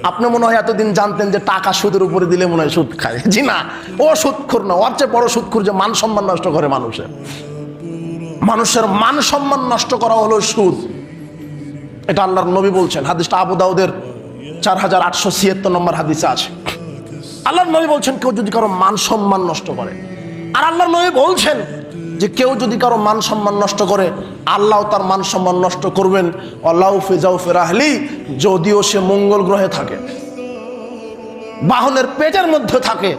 আপনি মনে হয় এতদিন জানতেন যে টাকা সুদের উপরে দিলে মনে হয় সুদ খায়। জি না, ও সুদখোর না, ওর চেয়ে বড় সুদখোর যে মান সম্মান নষ্ট করে মানুষের মান সম্মান নষ্ট করা হলো সুদ। এটা আল্লাহর নবী বলছেন, হাদিসটা আবু দাউদের 4876 নম্বর হাদিসে আছে। আল্লাহর নবী বলছেন কেউ যদি কারো মান সম্মান নষ্ট করে, আর আল্লাহর নবী বলছেন যে কেউ যদি কারো মান সম্মান নষ্ট করে আল্লাহ তার মান সম্মান নষ্ট করবেন। আল্লাহু ফি জাওফির আহলি, যদিও সে মঙ্গল গ্রহে থাকে, বাহনের পেটের মধ্যে থাকে,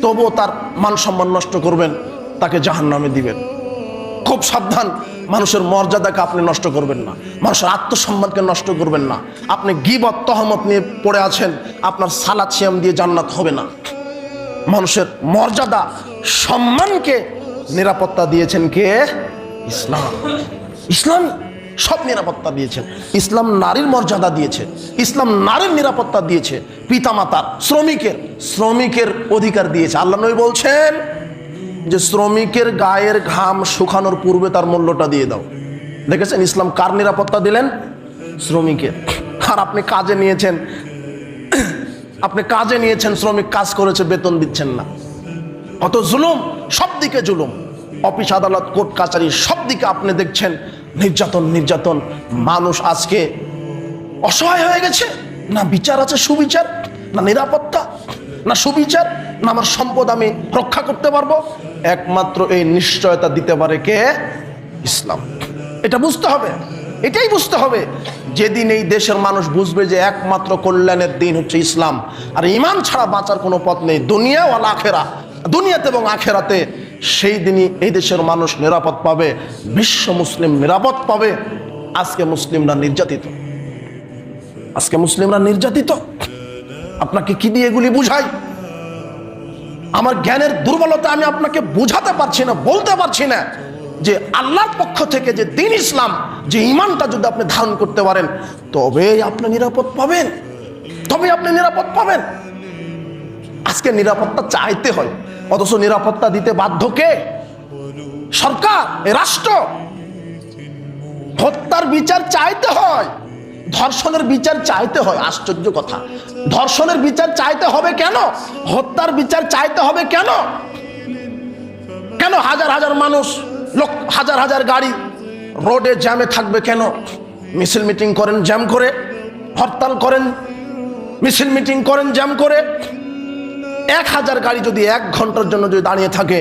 তবুও তার মান সম্মান নষ্ট করবেন, তাকে জাহান্নামে দিবেন। খুব সাবধান, মানুষের মর্যাদাকে আপনি নষ্ট করবেন না, মানুষের আত্মসম্মানকে নষ্ট করবেন না। আপনি গীবত তহমত নিয়ে পড়ে আছেন, আপনার সালাত সিয়াম দিয়ে জান্নাত হবে না। মানুষের মর্যাদা সম্মানকে নিরাপত্তা দিয়েছেন কে? ইসলাম। ইসলাম সব নিরাপত্তা দিয়েছেন। ইসলাম নারীর মর্যাদা দিয়েছে, ইসলাম নারীর নিরাপত্তা দিয়েছে, পিতামাতার, শ্রমিকের অধিকার দিয়েছে। আল্লাহ নবী বলছেন যে শ্রমিকের গায়ের ঘাম শুকানোর পূর্বে তার মূল্যটা দিয়ে দাও। দেখেছেন ইসলাম কার নিরাপত্তা দিলেন? শ্রমিকের। আর আপনি কাজে নিয়েছেন, শ্রমিক কাজ করেছে, বেতন দিচ্ছেন না। অত জুলুম, সব দিকে জুলুম, অফিস আদালত কোর্ট কাছারি সব দিকে আপনি দেখছেন নির্যাতন। মানুষ আজকে অসহায় হয়ে গেছে, না বিচার আছে সুবিচার, না নিরাপত্তা, না সুবিচার, না আমার সম্পদ আমি রক্ষা করতে পারবো। একমাত্র এই নিশ্চয়তা দিতে পারে কে? ইসলাম। এটা বুঝতে হবে, এটাই বুঝতে হবে। যেদিন এই দেশের মানুষ বুঝবে যে একমাত্র কল্যাণের দিন হচ্ছে ইসলাম, আর ঈমান ছাড়া বাঁচার কোনো পথ নেই দুনিয়া ওয়াল আখিরা, দুনিয়াতে এবং আখিরাতে, সেই দিনই এই দেশের মানুষ নিরাপদ পাবে, বিশ্ব মুসলিম নিরাপদ পাবে। আজকে মুসলিমরা নির্যাতিত। আপনাকে কি দিয়ে এগুলি বুঝাই? আমার জ্ঞানের দুর্বলতা আমি আপনাকে বুঝাতে পারছি না, বলতে পারছি না যে আল্লাহর পক্ষ থেকে যে দ্বীন ইসলাম, যে ঈমানটা যদি আপনি ধারণ করতে পারেন তবেই আপনি নিরাপদ পাবেন। আজকে নিরাপত্তা চাইতে হয়, অথচ নিরাপত্তা দিতে বাধ্য কে? সরকার, এ রাষ্ট্র। হত্যার বিচার চাইতে হয়, ধর্ষণের বিচার চাইতে হয়। আশ্চর্য কথা, ধর্ষণের বিচার চাইতে হবে কেন? হত্যার বিচার চাইতে হবে কেন? হাজার হাজার মানুষ, হাজার হাজার গাড়ি রোডে জ্যামে থাকবে কেন? মিছিল মিটিং করেন জ্যাম করে, হরতাল করেন, মিছিল মিটিং করেন জ্যাম করে। 1000 গাড়ি যদি 1 ঘন্টার জন্য যদি দাঁড়িয়ে থাকে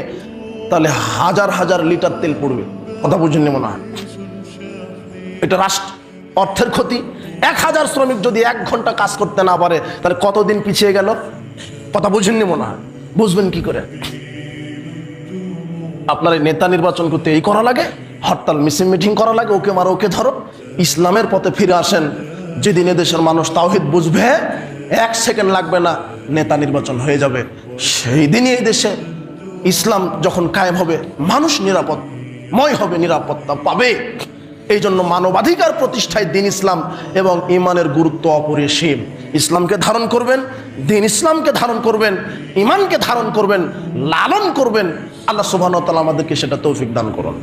তাহলে হাজার হাজার লিটার তেল পড়বে। কথা বুঝেননি মনে হয়? এটা রাষ্ট্র অর্থের ক্ষতি। 1000 শ্রমিক যদি 1 ঘন্টা কাজ করতে না পারে তাহলে কতদিন পিছিয়ে গেল? কথা বুঝেননি মনে হয়? বুঝবেন কি করে? আপনার নেতা নির্বাচন করতে এই করা লাগে, হরতাল মিছিল মিটিং করা লাগে, ওকে মারো ওকে ধরো। ইসলামের পথে ফিরে আসেন। যেদিন এদেশের মানুষ তাওহীদ বুঝবে, 1 সেকেন্ড লাগবে না, নেতা নির্বাচন হয়ে যাবে। সেই দিনই এই দেশে ইসলাম যখন কায়েম হবে, মানুষ নিরাপদময় হবে, নিরাপত্তা পাবে। এই জন্য মানবাধিকার প্রতিষ্ঠায় দ্বীন ইসলাম এবং ঈমানের গুরুত্ব অপরিসীম। ইসলামকে ধারণ করবেন, দ্বীন ইসলামকে ধারণ করবেন, ঈমানকে ধারণ করবেন, লালন করবেন। আল্লাহ সুবহানাহু ওয়া তাআলা আমাদেরকে সেটা তৌফিক দান করুন।